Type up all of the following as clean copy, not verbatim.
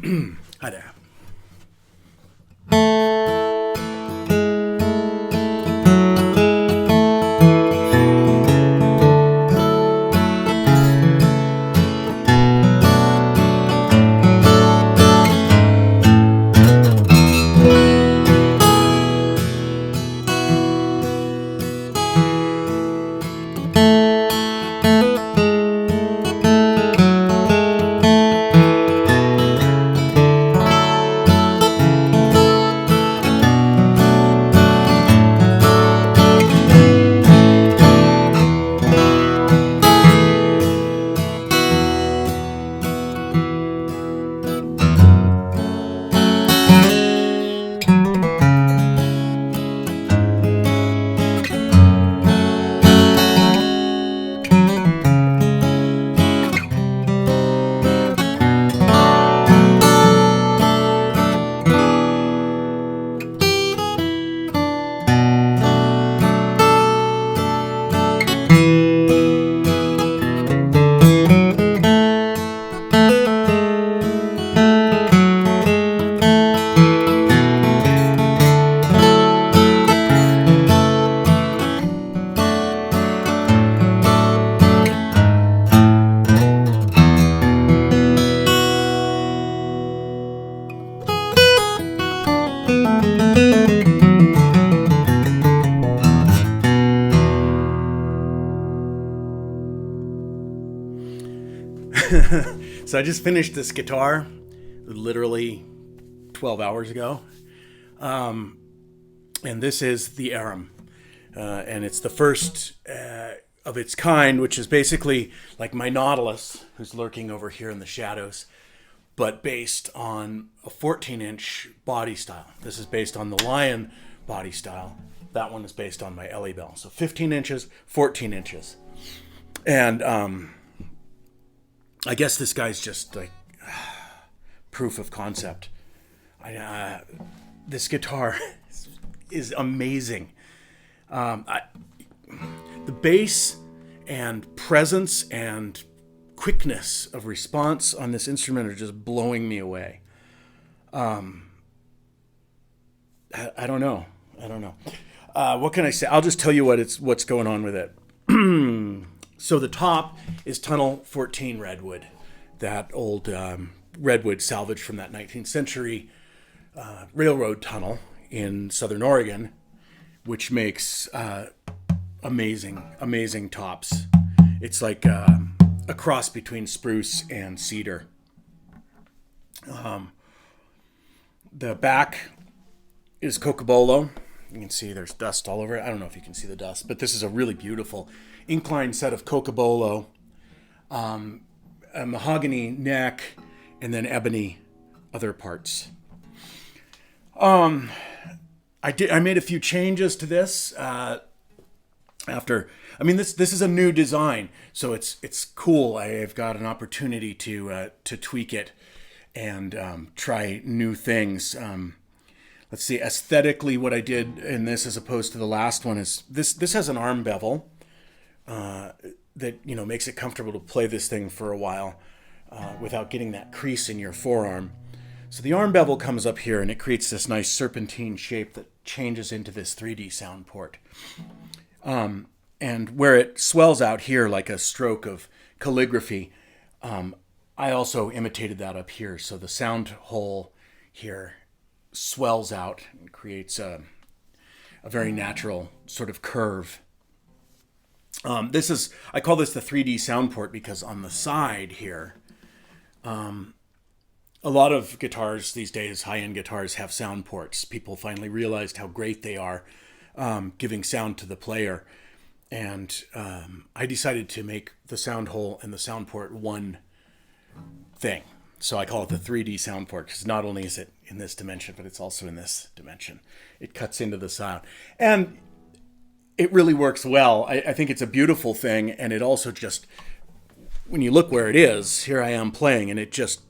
Hi there. So I just finished this guitar literally 12 hours ago. And this is the Arum. And it's the first of its kind, which is basically like my Nautilus, who's lurking over here in the shadows, but based on a 14-inch body style. This is based on the Lion body style. That one is based on my Ellie Bell. So 15 inches, 14 inches. And I guess this guy's just like proof of concept. This guitar is amazing. The bass and presence and quickness of response on this instrument are just blowing me away. I don't know. What can I say? I'll just tell you what's going on with it. So the top is Tunnel 14 Redwood, that old redwood salvaged from that 19th century railroad tunnel in southern Oregon, which makes amazing tops. It's like a cross between spruce and cedar. The back is cocobolo. You can see there's dust all over it. I don't know if you can see the dust, but this is a really beautiful inclined set of cocobolo, a mahogany neck, and then ebony other parts. I made a few changes to this this is a new design, so it's cool. I've got an opportunity to tweak it and try new things. Let's see, aesthetically, what I did in this as opposed to the last one is this has an arm bevel that makes it comfortable to play this thing for a while without getting that crease in your forearm. So the arm bevel comes up here and it creates this nice serpentine shape that changes into this 3D sound port. And where it swells out here like a stroke of calligraphy, I also imitated that up here. So the sound hole here swells out and creates a very natural sort of curve. I call this the 3D sound port because on the side here, a lot of guitars these days, high-end guitars, have sound ports. People finally realized how great they are giving sound to the player. And I decided to make the sound hole and the sound port one thing. So I call it the 3D sound port because not only is it in this dimension, but it's also in this dimension. It cuts into the sound. And it really works well. I think it's a beautiful thing. And it also just, when you look where it is, here I am playing, and it just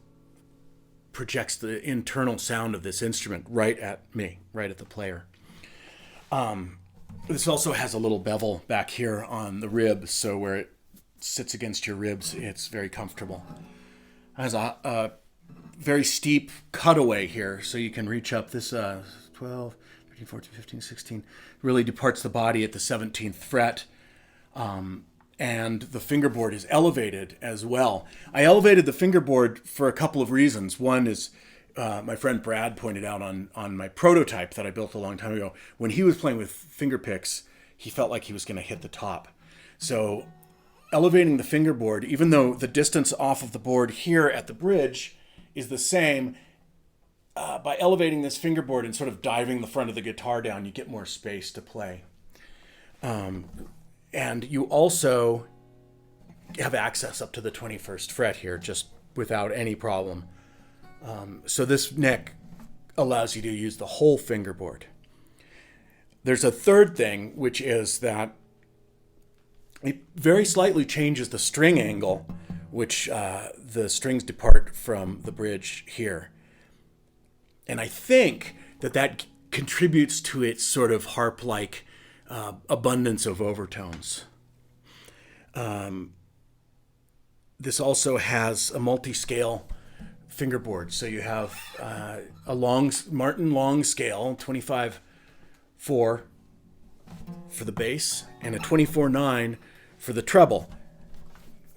projects the internal sound of this instrument right at me, right at the player. This also has a little bevel back here on the rib, so where it sits against your ribs, it's very comfortable. It has a very steep cutaway here, so you can reach up this 12, 13, 14, 15, 16, really departs the body at the 17th fret. And the fingerboard is elevated as well. I elevated the fingerboard for a couple of reasons. One is my friend Brad pointed out on my prototype that I built a long time ago. When he was playing with finger picks, he felt like he was going to hit the top. So elevating the fingerboard, even though the distance off of the board here at the bridge is the same, by elevating this fingerboard and sort of diving the front of the guitar down, you get more space to play. And you also have access up to the 21st fret here, just without any problem. So this neck allows you to use the whole fingerboard. There's a third thing, which is that it very slightly changes the string angle, which the strings depart from the bridge here. And I think that contributes to its sort of harp-like abundance of overtones. This also has a multi-scale fingerboard. So you have a Martin long scale, 25-4 for the bass, and a 24-9 for the treble.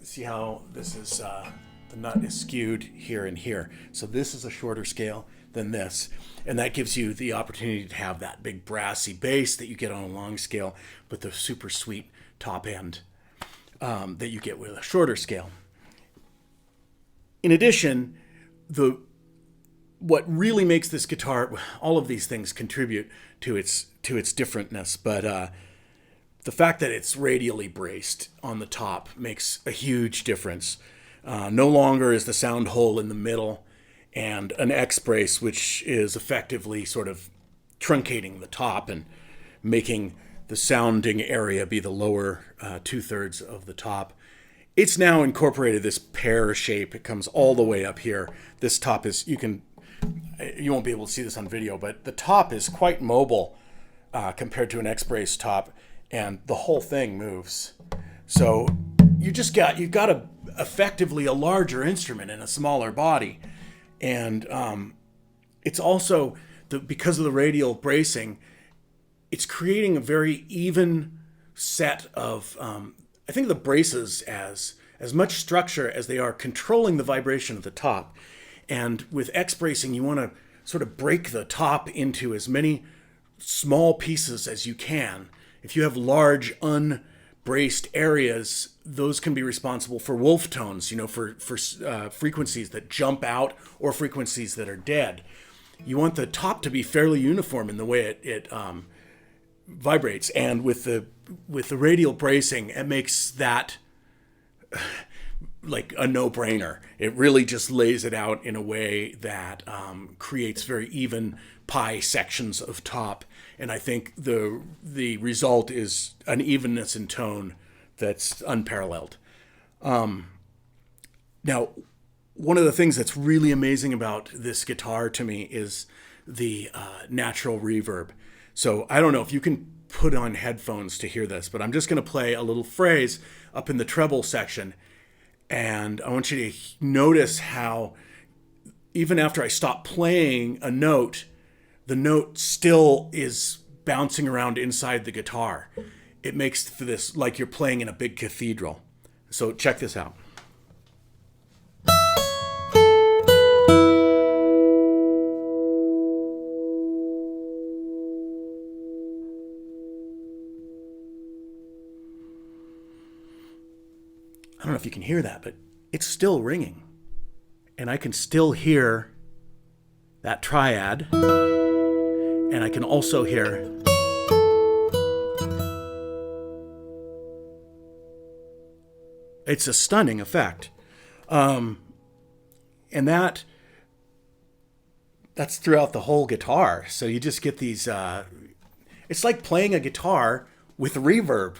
See how this is, the nut is skewed here and here. So this is a shorter scale than this. And that gives you the opportunity to have that big brassy bass that you get on a long scale, but the super sweet top end that you get with a shorter scale. In addition, what really makes this guitar, all of these things contribute to its differentness, but the fact that it's radially braced on the top makes a huge difference. No longer is the sound hole in the middle, and an X brace, which is effectively sort of truncating the top and making the sounding area be the lower 2/3 of the top. It's now incorporated this pear shape. It comes all the way up here. This top is, you won't be able to see this on video, but the top is quite mobile compared to an X brace top, and the whole thing moves. So you've got effectively a larger instrument in a smaller body. And it's also, because of the radial bracing, it's creating a very even set of, I think of the braces as much structure as they are controlling the vibration of the top. And with X bracing, you want to sort of break the top into as many small pieces as you can. If you have large unbraced areas, those can be responsible for wolf tones, for frequencies that jump out or frequencies that are dead. You want the top to be fairly uniform in the way it vibrates, and with the radial bracing, it makes that like a no-brainer. It really just lays it out in a way that creates very even pie sections of top, and I think the result is an evenness in tone that's unparalleled. Now, one of the things that's really amazing about this guitar to me is the natural reverb. So I don't know if you can put on headphones to hear this, but I'm just going to play a little phrase up in the treble section, and I want you to notice how even after I stop playing a note, the note still is bouncing around inside the guitar. It makes for this like you're playing in a big cathedral. So check this out. I don't know if you can hear that, but it's still ringing. And I can still hear that triad. And I can also hear it's a stunning effect. And that's throughout the whole guitar. So you just get these, it's like playing a guitar with reverb,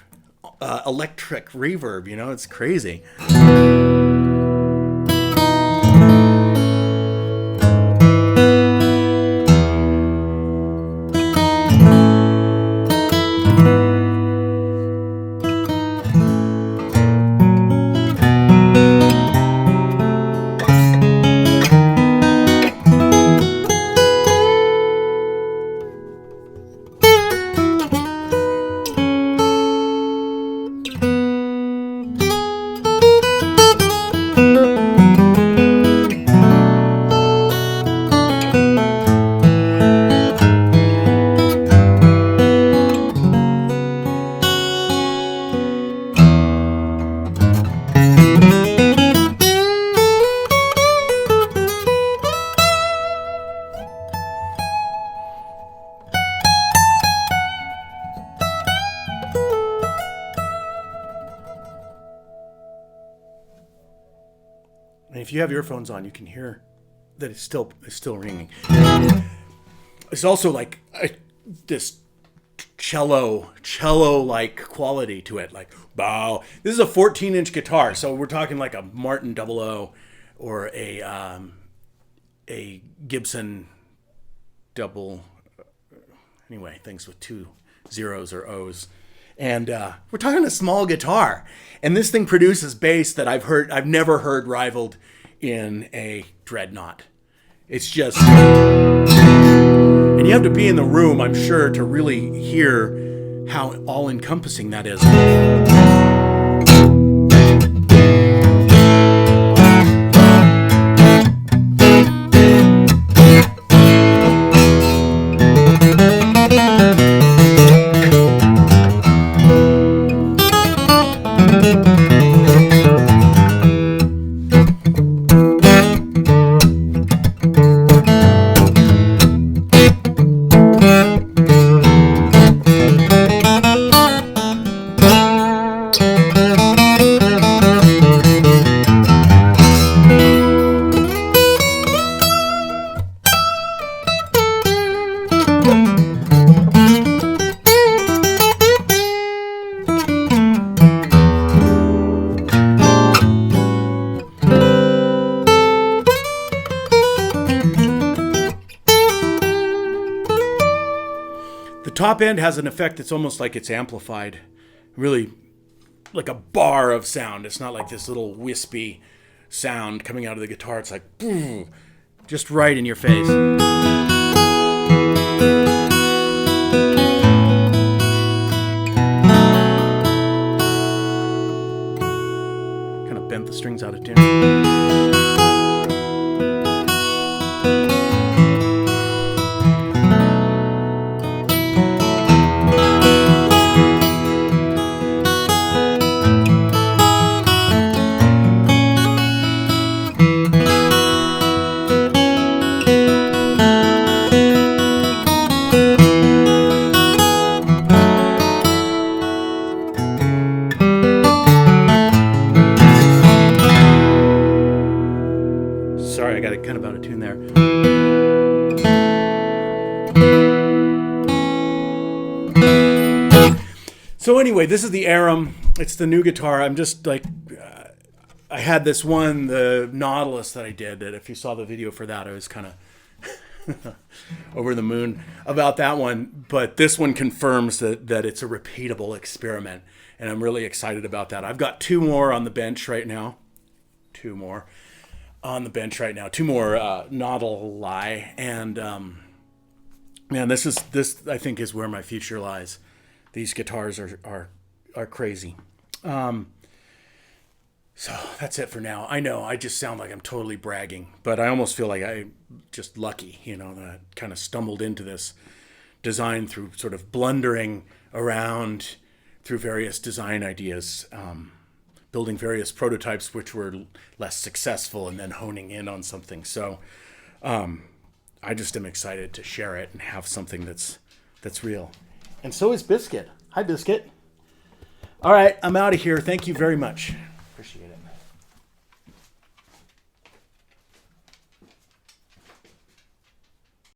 electric reverb, it's crazy. And if you have earphones on, you can hear that it's still ringing. It's also like this cello-like quality to it. Like, wow. This is a 14-inch guitar, so we're talking like a Martin 00 or a Gibson double. Anyway, things with 2 zeros or O's. And we're talking a small guitar. And this thing produces bass that I've never heard rivaled in a dreadnought. It's just, and you have to be in the room, I'm sure, to really hear how all-encompassing that is. The top end has an effect that's almost like it's amplified, really like a bar of sound. It's not like this little wispy sound coming out of the guitar. It's like, just right in your face. Kind of bent the strings out of tune. Sorry, I got it kind of out of tune there. So anyway, this is the Arum. It's the new guitar. I'm just like, I had this one, the Nautilus that I did, that if you saw the video for that, I was kind of over the moon about that one. But this one confirms that it's a repeatable experiment. And I'm really excited about that. I've got 2 more on the bench right now. 2 more on the bench right now. 2 more Nautilus. And man, this I think is where my future lies. These guitars are crazy. So that's it for now. I know I just sound like I'm totally bragging, but I almost feel like I'm just lucky, that I kind of stumbled into this design through sort of blundering around through various design ideas, building various prototypes which were less successful, and then honing in on something. So I just am excited to share it and have something that's real. And so is Biscuit. Hi, Biscuit. All right, I'm out of here. Thank you very much.